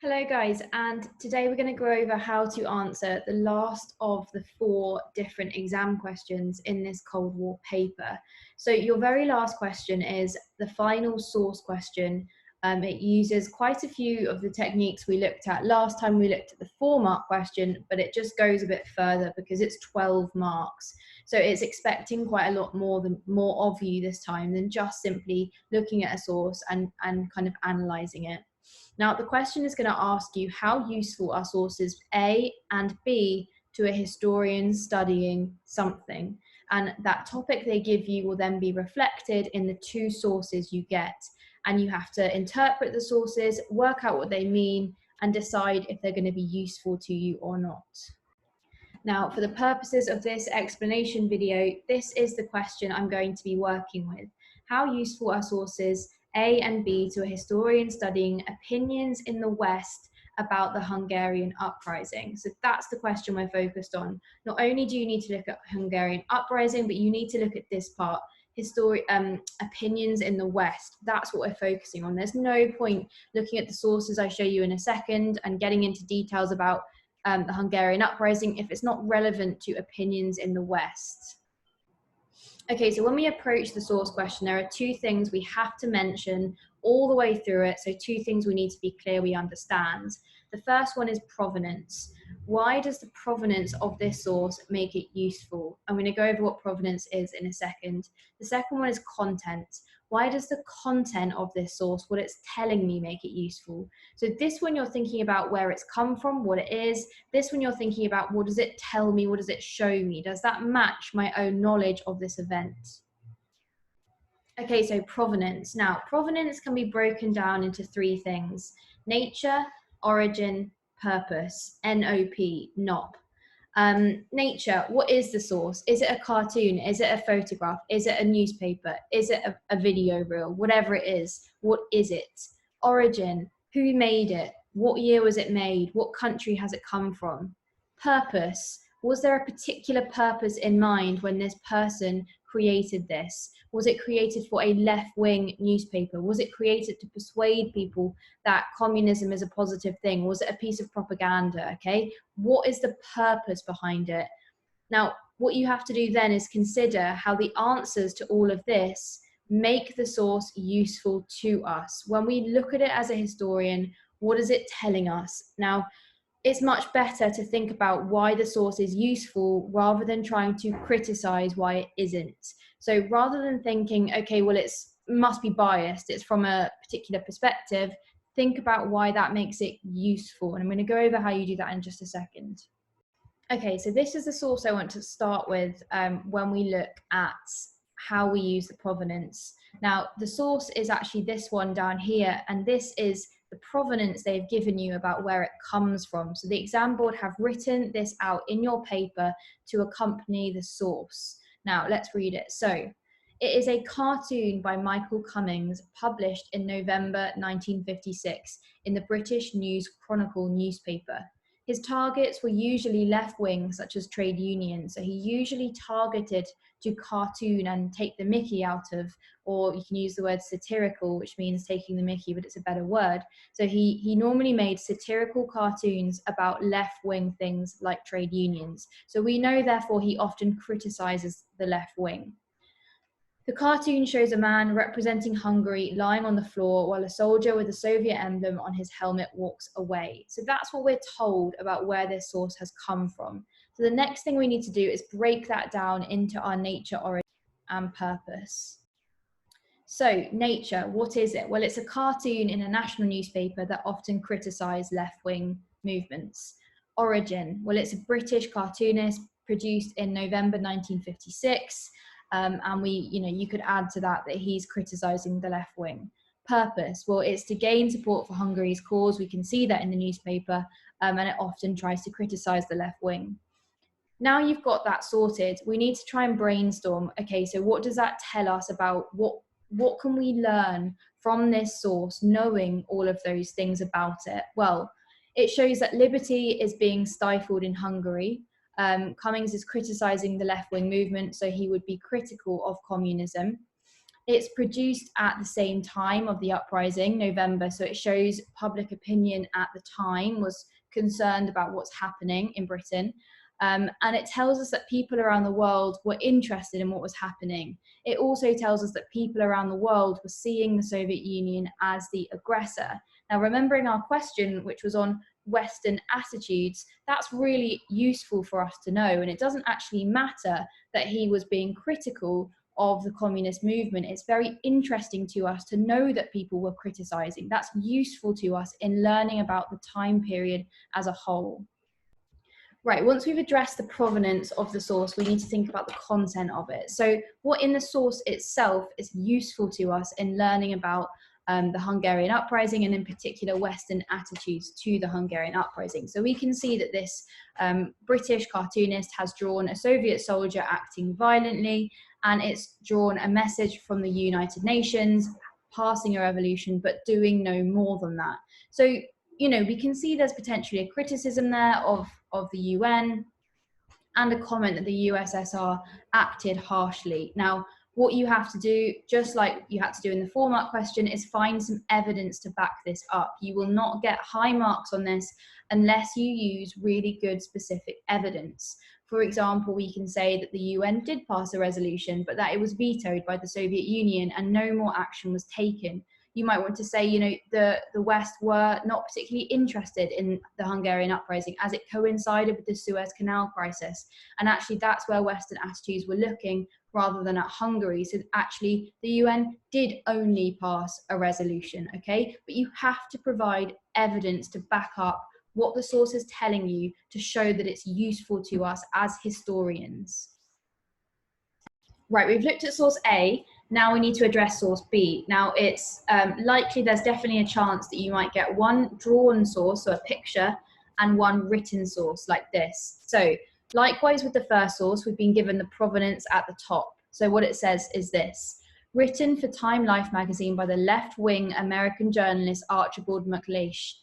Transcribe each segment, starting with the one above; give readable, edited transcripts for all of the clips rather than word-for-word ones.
Hello guys, and today we're going to go over how to answer the last of the 4 different exam questions in this Cold War paper. So your very last question is the final source question. It uses quite a few of the techniques we looked at last time we looked at the 4-mark question, but it just goes a bit further because it's 12 marks. So it's expecting quite a lot more of you this time than just simply looking at a source and kind of analysing it. Now, the question is going to ask you how useful are sources A and B to a historian studying something. And that topic they give you will then be reflected in the 2 sources you get. And you have to interpret the sources, work out what they mean, and decide if they're going to be useful to you or not. Now, for the purposes of this explanation video, this is the question I'm going to be working with. How useful are sources A and B to a historian studying opinions in the West about the Hungarian uprising? So that's the question we're focused on. Not only do you need to look at Hungarian uprising, but you need to look at this part, opinions in the West. That's what we're focusing on. There's no point looking at the sources I show you in a second and getting into details about the Hungarian uprising if it's not relevant to opinions in the West. Okay, so when we approach the source question, there are 2 things we have to mention all the way through it. So 2 things we need to be clear we understand. The first one is provenance. Why does the provenance of this source make it useful? I'm going to go over what provenance is in a second. The second one is content. Why does the content of this source, what it's telling me, make it useful? So this one you're thinking about where it's come from, what it is. This one you're thinking about what does it tell me, what does it show me? Does that match my own knowledge of this event? Okay, so provenance. Now, provenance can be broken down into 3 things: nature, origin, purpose, N-O-P, NOP. Nature, what is the source? Is it a cartoon? Is it a photograph? Is it a newspaper? Is it a video reel? Whatever it is, what is it? Origin, who made it? What year was it made? What country has it come from? Purpose, was there a particular purpose in mind when this person created this? Was it created for a left-wing newspaper? Was it created to persuade people that communism is a positive thing? Was it a piece of propaganda? Okay, what is the purpose behind it? Now, what you have to do then is consider how the answers to all of this make the source useful to us. When we look at it as a historian, what is it telling us? Now, it's much better to think about why the source is useful rather than trying to criticize why it isn't. So rather than thinking, okay, well, it must be biased, it's from a particular perspective, think about why that makes it useful. And I'm going to go over how you do that in just a second. Okay, so this is the source I want to start with when we look at how we use the provenance. Now, the source is actually this one down here, and this is the provenance they've given you about where it comes from. So the exam board have written this out in your paper to accompany the source. Now, let's read it. So, it is a cartoon by Michael Cummings, published in November 1956 in the British News Chronicle newspaper. His targets were usually left-wing, such as trade unions, so he usually targeted to cartoon and take the mickey out of, or you can use the word satirical, which means taking the mickey, but it's a better word. So he normally made satirical cartoons about left-wing things like trade unions. So we know, therefore, he often criticizes the left wing. The cartoon shows a man representing Hungary lying on the floor while a soldier with a Soviet emblem on his helmet walks away. So that's what we're told about where this source has come from. So the next thing we need to do is break that down into our nature, origin, and purpose. So nature, what is it? Well, it's a cartoon in a national newspaper that often criticise left-wing movements. Origin, well, it's a British cartoonist produced in November 1956. And you could add to that he's criticising the left wing. Purpose, well, it's to gain support for Hungary's cause. We can see that in the newspaper, and it often tries to criticise the left wing. Now you've got that sorted, we need to try and brainstorm. Okay, so what does that tell us about what can we learn from this source, knowing all of those things about it? Well, it shows that liberty is being stifled in Hungary. Cummings is criticising the left-wing movement, so he would be critical of communism. It's produced at the same time of the uprising, November, so it shows public opinion at the time was concerned about what's happening in Britain. And it tells us that people around the world were interested in what was happening. It also tells us that people around the world were seeing the Soviet Union as the aggressor. Now, remembering our question, which was on Western attitudes, that's really useful for us to know. And it doesn't actually matter that he was being critical of the communist movement. It's very interesting to us to know that people were criticizing. That's useful to us in learning about the time period as a whole. Right, once we've addressed the provenance of the source, we need to think about the content of it. So what in the source itself is useful to us in learning about the Hungarian uprising, and in particular Western attitudes to the Hungarian uprising. So we can see that this British cartoonist has drawn a Soviet soldier acting violently, and it's drawn a message from the United Nations, passing a revolution, but doing no more than that. So, you know, we can see there's potentially a criticism there of the UN, and a comment that the USSR acted harshly. Now, what you have to do, just like you had to do in the 4-mark question, is find some evidence to back this up. You will not get high marks on this unless you use really good specific evidence. For example, we can say that the UN did pass a resolution, but that it was vetoed by the Soviet Union and no more action was taken. You might want to say, you know, the West were not particularly interested in the Hungarian uprising as it coincided with the Suez Canal crisis. And actually that's where Western attitudes were looking rather than at Hungary. So actually the UN did only pass a resolution, okay? But you have to provide evidence to back up what the source is telling you to show that it's useful to us as historians. Right, we've looked at source A. Now we need to address source B. Now it's likely there's definitely a chance that you might get one drawn source, so a picture, and one written source like this. So likewise with the first source, we've been given the provenance at the top. So what it says is this: written for Time Life magazine by the left-wing American journalist Archibald MacLeish,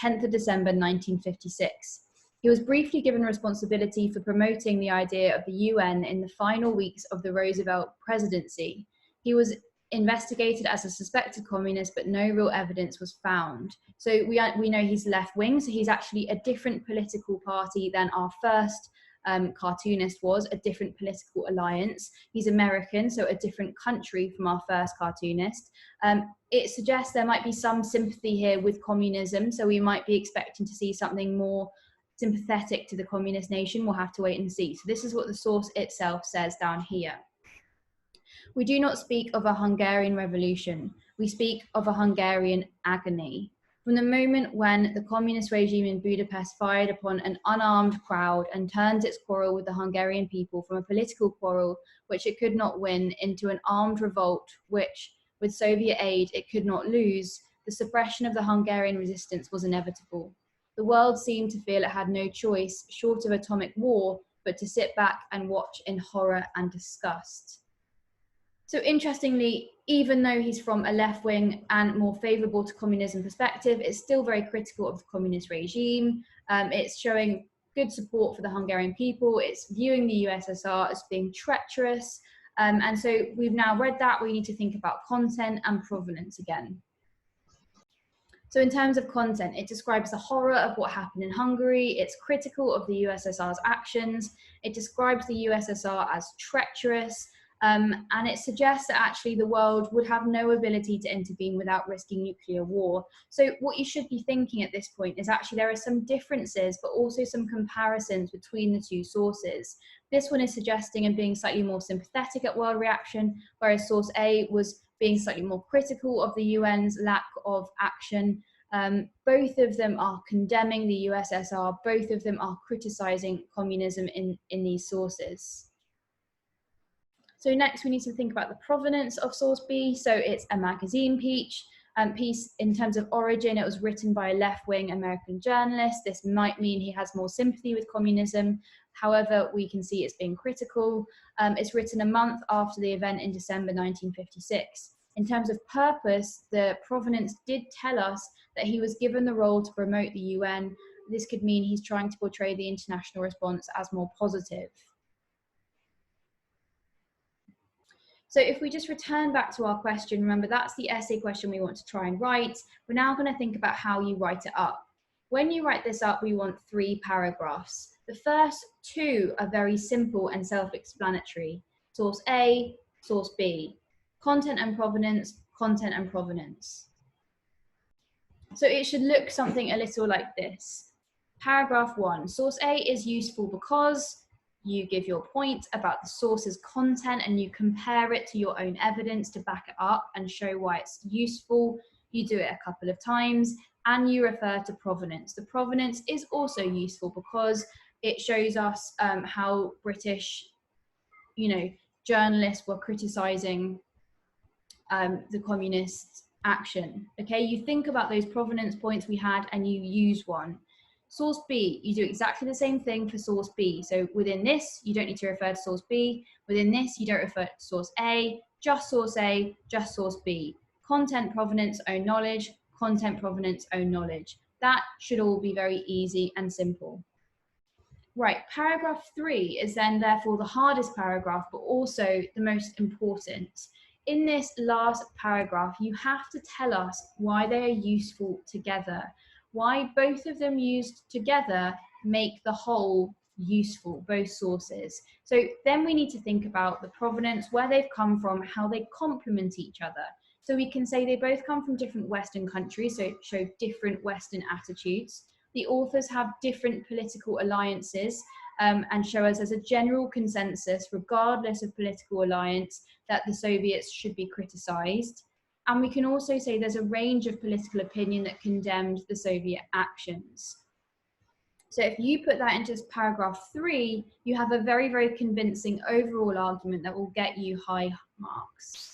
10th of December 1956. He was briefly given responsibility for promoting the idea of the UN in the final weeks of the Roosevelt presidency. He was investigated as a suspected communist, but no real evidence was found. So we know he's left-wing, so he's actually a different political party than our first cartoonist was, a different political alliance. He's American, so a different country from our first cartoonist. It suggests there might be some sympathy here with communism, so we might be expecting to see something more sympathetic to the communist nation. We'll have to wait and see. So this is what the source itself says down here. We do not speak of a Hungarian revolution. We speak of a Hungarian agony. From the moment when the communist regime in Budapest fired upon an unarmed crowd and turned its quarrel with the Hungarian people from a political quarrel which it could not win into an armed revolt which, with Soviet aid, it could not lose, the suppression of the Hungarian resistance was inevitable. The world seemed to feel it had no choice, short of atomic war, but to sit back and watch in horror and disgust. So interestingly, even though he's from a left-wing and more favourable to communism perspective, it's still very critical of the communist regime. It's showing good support for the Hungarian people. It's viewing the USSR as being treacherous. And so we've now read that. We need to think about content and provenance again. So in terms of content, it describes the horror of what happened in Hungary. It's critical of the USSR's actions. It describes the USSR as treacherous. And it suggests that actually the world would have no ability to intervene without risking nuclear war. So what you should be thinking at this point is actually there are some differences, but also some comparisons between the two sources. This one is suggesting and being slightly more sympathetic at world reaction, whereas source A was being slightly more critical of the UN's lack of action. Both of them are condemning the USSR. Both of them are criticizing communism in these sources. So next we need to think about the provenance of source B. So it's a magazine piece. In terms of origin, it was written by a left-wing American journalist. This might mean he has more sympathy with communism. However, we can see it's being critical. It's written a month after the event in December 1956. In terms of purpose, the provenance did tell us that he was given the role to promote the UN. This could mean he's trying to portray the international response as more positive. So if we just return back to our question, remember that's the essay question we want to try and write. We're now going to think about how you write it up. When you write this up, we want 3 paragraphs. The first 2 are very simple and self-explanatory. Source A, source B. Content and provenance, content and provenance. So it should look something a little like this. Paragraph 1, source A is useful because you give your point about the source's content and you compare it to your own evidence to back it up and show why it's useful. You do it a couple of times and you refer to provenance. The provenance is also useful because it shows us how British, journalists were criticizing the communist action. Okay, you think about those provenance points we had and you use one. Source B, you do exactly the same thing for source B. So within this, you don't need to refer to source B. Within this, you don't refer to source A, just source A, just source B. Content, provenance, own knowledge, content, provenance, own knowledge. That should all be very easy and simple. Right, paragraph 3 is then therefore the hardest paragraph, but also the most important. In this last paragraph, you have to tell us why they are useful together, why both of them used together make the whole useful, both sources. So then we need to think about the provenance, where they've come from, how they complement each other. So we can say they both come from different Western countries, so show different Western attitudes. The authors have different political alliances and show us as a general consensus, regardless of political alliance, that the Soviets should be criticized. And we can also say there's a range of political opinion that condemned the Soviet actions. So if you put that into paragraph 3, you have a very, very convincing overall argument that will get you high marks.